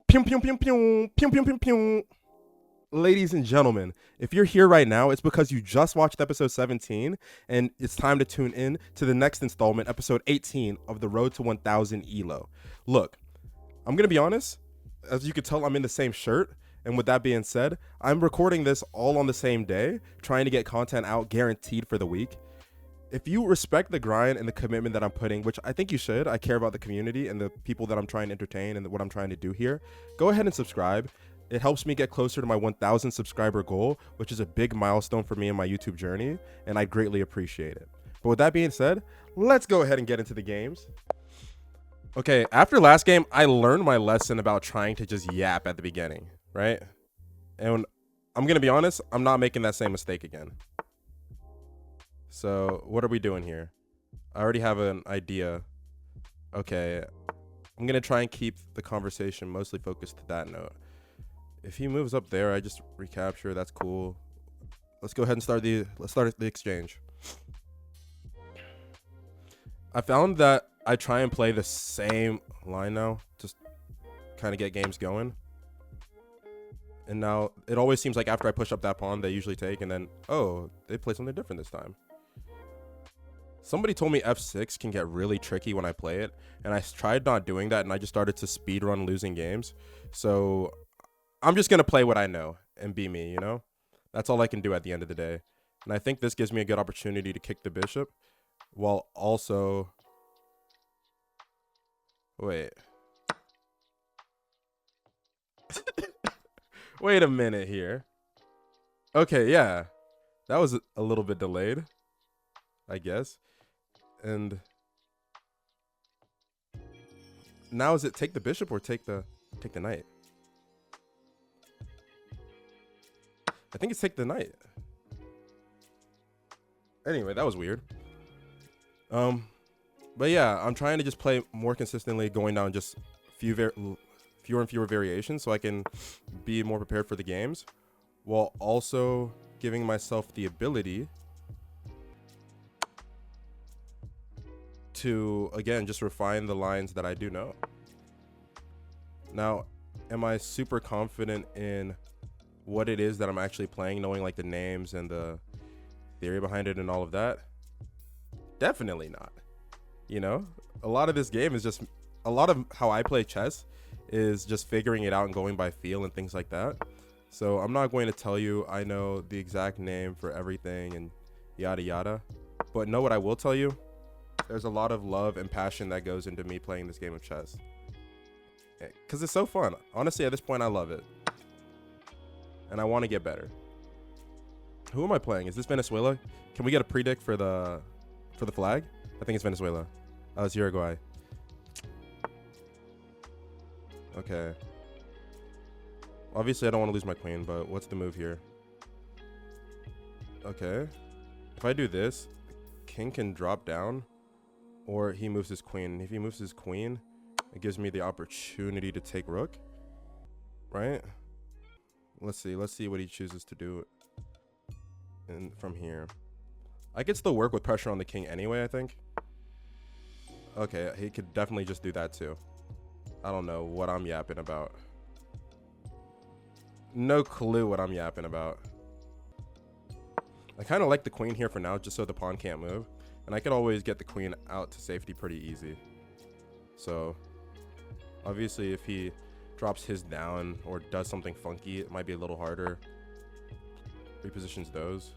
Pew, pew, pew, pew, pew, pew, pew, pew. Ladies and gentlemen, if you're here right now, it's because you just watched episode 17, and it's time to tune in to the next installment, episode 18 of the Road to 1000 ELO. Look, I'm going to be honest, as you can tell, I'm in the same shirt, and with that being said, I'm recording this all on the same day, trying to get content out guaranteed for the week. If you respect the grind and the commitment that I'm putting, which I think you should, I care about the community and the people that I'm trying to entertain and what I'm trying to do here, go ahead and subscribe. It helps me get closer to my 1,000 subscriber goal, which is a big milestone for me in my YouTube journey, and I greatly appreciate it. But with that being said, let's go ahead and get into the games. Okay, after last game, I learned my lesson about trying to just yap at the beginning, right? And I'm going to be honest, I'm not making that same mistake again. So what are we doing here? I already have an idea. Okay, I'm going to try and keep the conversation mostly focused to that note. If he moves up there, I just recapture. That's cool. Let's go ahead and start the exchange. I found that I try and play the same line now, just kind of get games going. And now it always seems like after I push up that pawn, they usually take, and then, oh, they play something different this time. Somebody told me f6 can get really tricky when I play it, and I tried not doing that, and I just started to speedrun losing games. So I'm just going to play what I know and be me, you know? That's all I can do at the end of the day. And I think this gives me a good opportunity to kick the bishop while also... Wait. Wait a minute here. Okay, yeah. That was a little bit delayed, I guess. And now is it take the bishop or take the knight? I think it's take the knight. Anyway, that was weird. But yeah, I'm trying to just play more consistently, going down just fewer and fewer variations so I can be more prepared for the games, while also giving myself the ability to, again, just refine the lines that I do know. Now, am I super confident in what it is that I'm actually playing, knowing like the names and the theory behind it and all of that? Definitely not. You know, a lot of this game is just, a lot of how I play chess is just figuring it out and going by feel and things like that. So I'm not going to tell you I know the exact name for everything and yada yada, but know what I will tell you. There's a lot of love and passion that goes into me playing this game of chess. Because it's so fun. Honestly, at this point, I love it. And I want to get better. Who am I playing? Is this Venezuela? Can we get a predict for the flag? I think it's Venezuela. Oh, it's Uruguay. Okay. Obviously, I don't want to lose my queen, but what's the move here? Okay. If I do this, king can drop down, or he moves his queen. If he moves his queen, it gives me the opportunity to take rook, right? Let's see what he chooses to do. And from here, I could still work with pressure on the king anyway, I think. Okay, he could definitely just do that too. I don't know what I'm yapping about. No clue what I'm yapping about. I kind of like the queen here for now, just so the pawn can't move. And I could always get the queen out to safety pretty easy. So, obviously, if he drops his down or does something funky, it might be a little harder. Repositions those.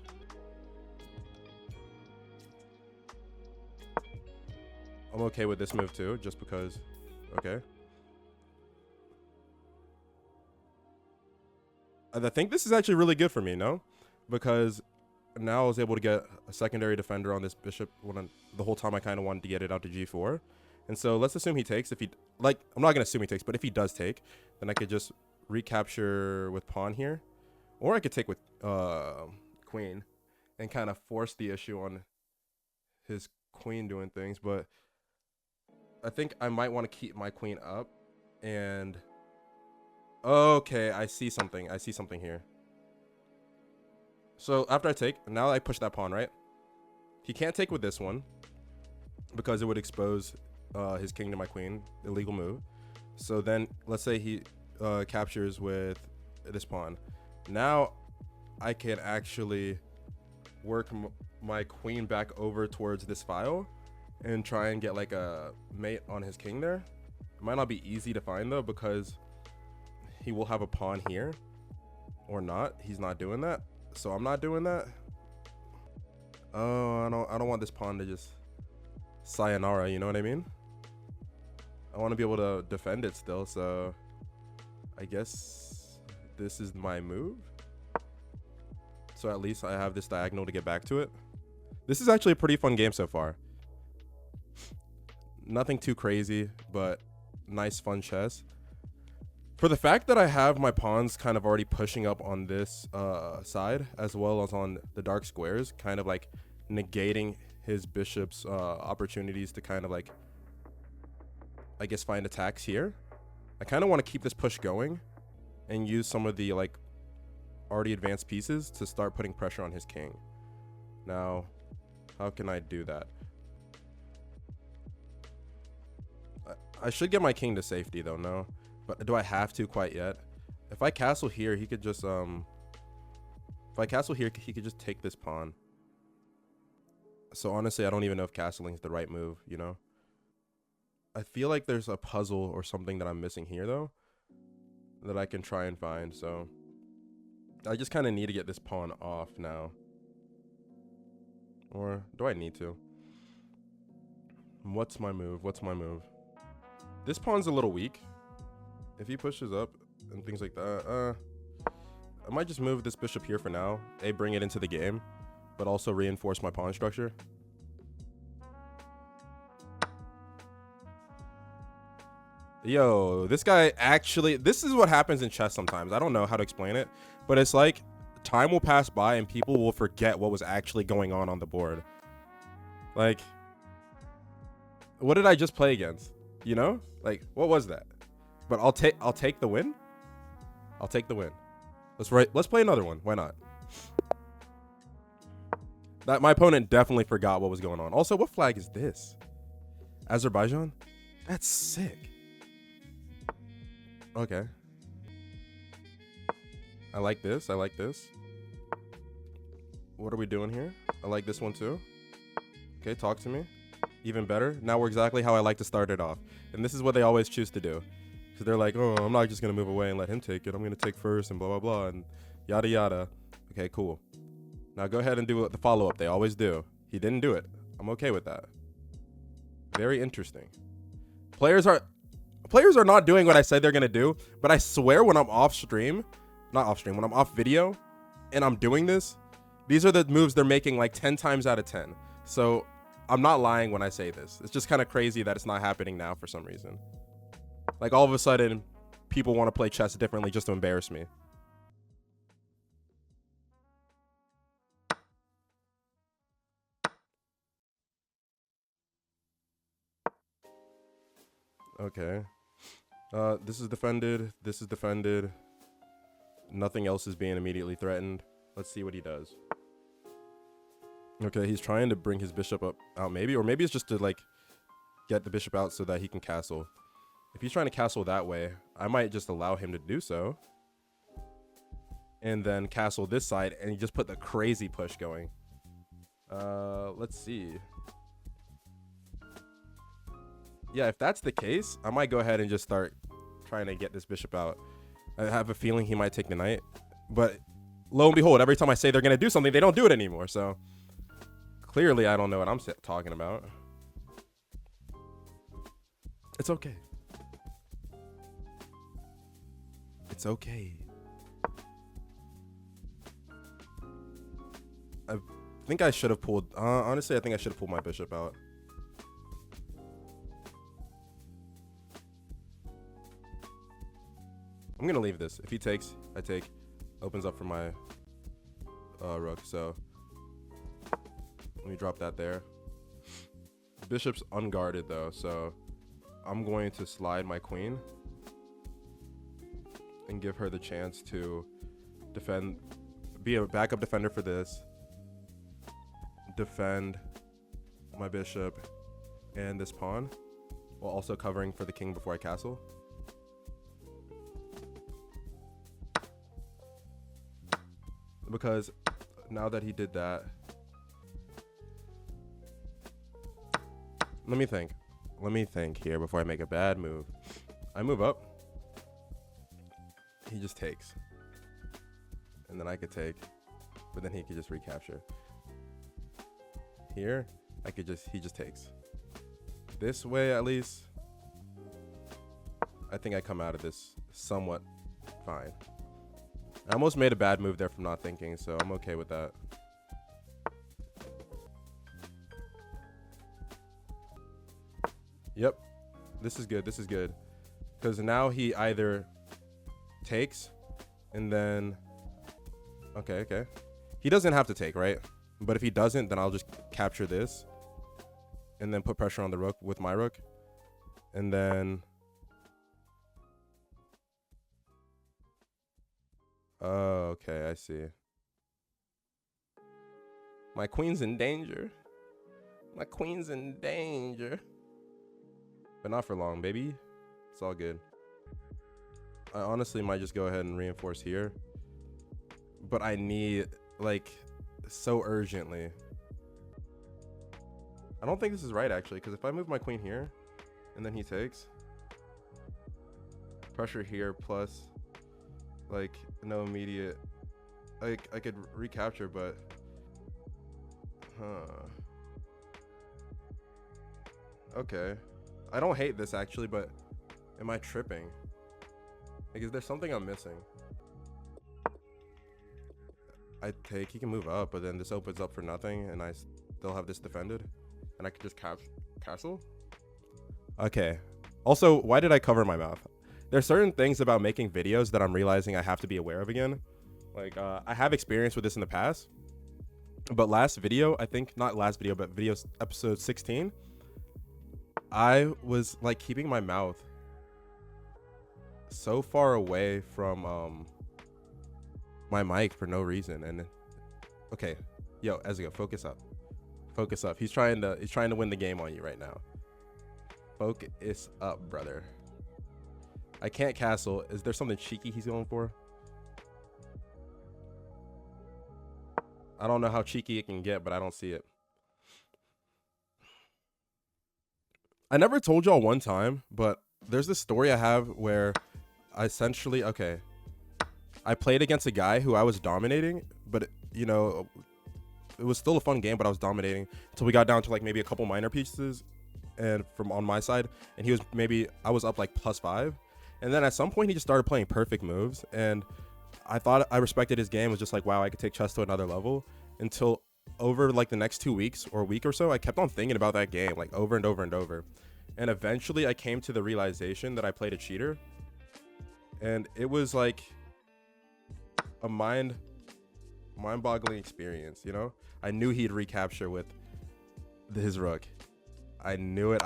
I'm okay with this move too, just because, okay. I think this is actually really good for me, no? Because now I was able to get a secondary defender on this bishop when the whole time I kind of wanted to get it out to g4. And so let's assume he takes. If he, like, I'm not going to assume he takes, but if he does take, then I could just recapture with pawn here. Or I could take with queen and kind of force the issue on his queen doing things. But I think I might want to keep my queen up. And okay, I see something here. So after I take, now I push that pawn, right? He can't take with this one because it would expose his king to my queen, illegal move. So then let's say he captures with this pawn. Now I can actually work my queen back over towards this file and try and get like a mate on his king there. It might not be easy to find though, because he will have a pawn here or not. He's not doing that, so I'm not doing that. Oh, I don't want this pawn to just sayonara, you know what I mean? I want to be able to defend it still, so I guess this is my move. So at least I have this diagonal to get back to it. This is actually a pretty fun game so far. Nothing too crazy, but nice fun chess. For the fact that I have my pawns kind of already pushing up on this side, as well as on the dark squares, kind of like negating his bishop's opportunities to kind of like, I guess, find attacks here. I kind of want to keep this push going and use some of the like already advanced pieces to start putting pressure on his king. Now, how can I do that? I should get my king to safety though, no? But do I have to quite yet? If I castle here, he could just if I castle here, he could just take this pawn. So honestly, I don't even know if castling is the right move, you know? I feel like there's a puzzle or something that I'm missing here though, that I can try and find. So I just kind of need to get this pawn off now. Or do I need to? What's my move? What's my move? This pawn's a little weak. If he pushes up and things like that, I might just move this bishop here for now. Bring it into the game, but also reinforce my pawn structure. Yo, this guy actually, this is what happens in chess sometimes. I don't know how to explain it, but it's like time will pass by and people will forget what was actually going on the board. Like, what did I just play against? You know, like, what was that? But I'll take the win. I'll take the win. Let's play another one. Why not? That my opponent definitely forgot what was going on. Also, what flag is this? Azerbaijan? That's sick. Okay. I like this. I like this. What are we doing here? I like this one too. Okay, talk to me. Even better. Now we're exactly how I like to start it off. And this is what they always choose to do. Because they're like, oh, I'm not just going to move away and let him take it. I'm going to take first and blah, blah, blah. And yada, yada. Okay, cool. Now go ahead and do the follow-up. They always do. He didn't do it. I'm okay with that. Very interesting. Players are not doing what I said they're going to do. But I swear when I'm off stream, not off stream, when I'm off video and I'm doing this, these are the moves they're making like 10 times out of 10. So I'm not lying when I say this. It's just kind of crazy that it's not happening now for some reason. Like all of a sudden, people want to play chess differently just to embarrass me. Okay. This is defended. This is defended. Nothing else is being immediately threatened. Let's see what he does. Okay, he's trying to bring his bishop out maybe. Or maybe it's just to like get the bishop out so that he can castle. If he's trying to castle that way, I might just allow him to do so. And then castle this side and just put the crazy push going. Let's see. Yeah, if that's the case, I might go ahead and just start trying to get this bishop out. I have a feeling he might take the knight. But lo and behold, every time I say they're going to do something, they don't do it anymore. So clearly, I don't know what I'm talking about. It's okay. It's okay. I think I should have pulled... honestly, I think I should have pulled my bishop out. I'm going to leave this. If he takes, I take. Opens up for my rook. So let me drop that there. Bishop's unguarded, though. So I'm going to slide my queen and give her the chance to defend, be a backup defender for this, defend my bishop and this pawn, while also covering for the king before I castle. because now that he did that, let me think here before I make a bad move. I move up, he just takes, and then I could take, but then he could just recapture. Here he just takes. This way, at least, I think I come out of this somewhat fine. I almost made a bad move there from not thinking, so I'm okay with that. Yep, this is good. This is good, because now he either takes, and then okay. He doesn't have to take, right? But if he doesn't, then I'll just capture this, and then put pressure on the rook with my rook, and then. Oh, okay, I see. My queen's in danger. My queen's in danger. But not for long, baby. It's all good. I honestly might just go ahead and reinforce here. But I need, like, so urgently. I don't think this is right, actually, because if I move my queen here, and then he takes. Pressure here, plus, like, no immediate. Like, I could recapture, but. Okay. I don't hate this, actually, but am I tripping? Like, is there something I'm missing? I take, he can move up, but then this opens up for nothing, and I still have this defended, and I could just castle. Okay. Also, why did I cover my mouth? There's certain things about making videos that I'm realizing I have to be aware of again. Like, I have experience with this in the past, but last video, I think, not last video, but video episode 16, I was like keeping my mouth so far away from my mic for no reason. And okay, yo, Ezio, focus up. He's trying to win the game on you right now. Focus up, brother. I can't castle. Is there something cheeky he's going for? I don't know how cheeky it can get, but I don't see it. I never told y'all one time, but there's this story I have where I essentially, okay, I played against a guy who I was dominating, but you know, it was still a fun game, but I was dominating until we got down to like maybe a couple minor pieces and from on my side, and I was up like +5. And then at some point he just started playing perfect moves, and I thought I respected his game. It was just like, wow, I could take chess to another level, until over like the next 2 weeks or a week or so, I kept on thinking about that game like over and over and over. And eventually I came to the realization that I played a cheater, and it was like a mind-boggling experience, you know? I knew he'd recapture with his rook. I knew it.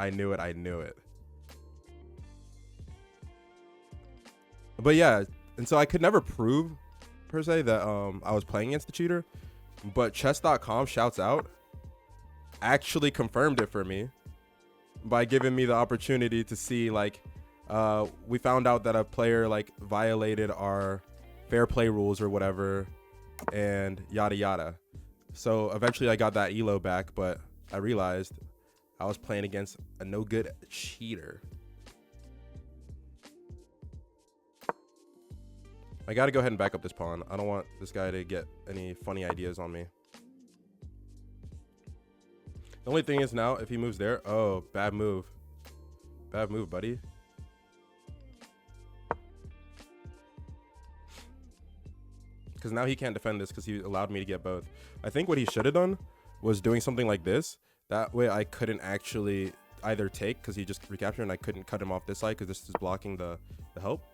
But yeah, and so I could never prove per se that I was playing against the cheater, but chess.com, shouts out, actually confirmed it for me by giving me the opportunity to see, like, we found out that a player like violated our fair play rules or whatever, and yada yada. So eventually I got that elo back, but I realized I was playing against a no good cheater. I gotta go ahead and back up this pawn. I don't want this guy to get any funny ideas on me. The only thing is now, if he moves there, oh, bad move. Bad move, buddy. Because now he can't defend this because he allowed me to get both. I think what he should have done was doing something like this. That way I couldn't actually either take, because he just recaptured, and I couldn't cut him off this side because this is blocking the help.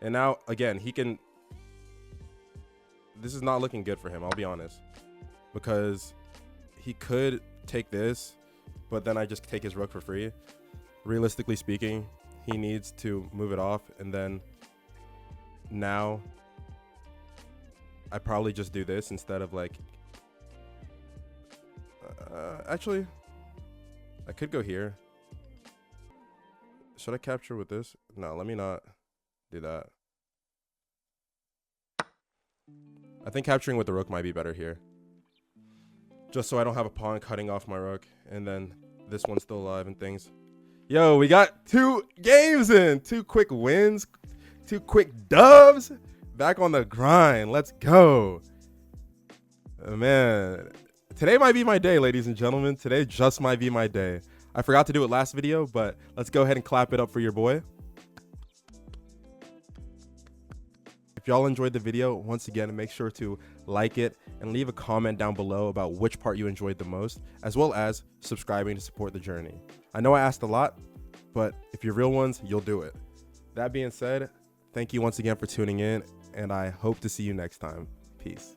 And now, again, he can... This is not looking good for him, I'll be honest. Because he could take this, but then I just take his rook for free. Realistically speaking, he needs to move it off, and then now I probably just do this instead of like... actually, I could go here. Should I capture with this? No, let me not do that. I think capturing with the rook might be better here. Just so I don't have a pawn cutting off my rook. And then this one's still alive and things. Yo, we got 2 games in. 2 quick wins. 2 quick dubs. Back on the grind. Let's go. Man, today might be my day, ladies and gentlemen. Today just might be my day. I forgot to do it last video, but let's go ahead and clap it up for your boy. If y'all enjoyed the video, once again, make sure to like it and leave a comment down below about which part you enjoyed the most, as well as subscribing to support the journey. I know I asked a lot, but if you're real ones, you'll do it. That being said, thank you once again for tuning in, and I hope to see you next time. Peace.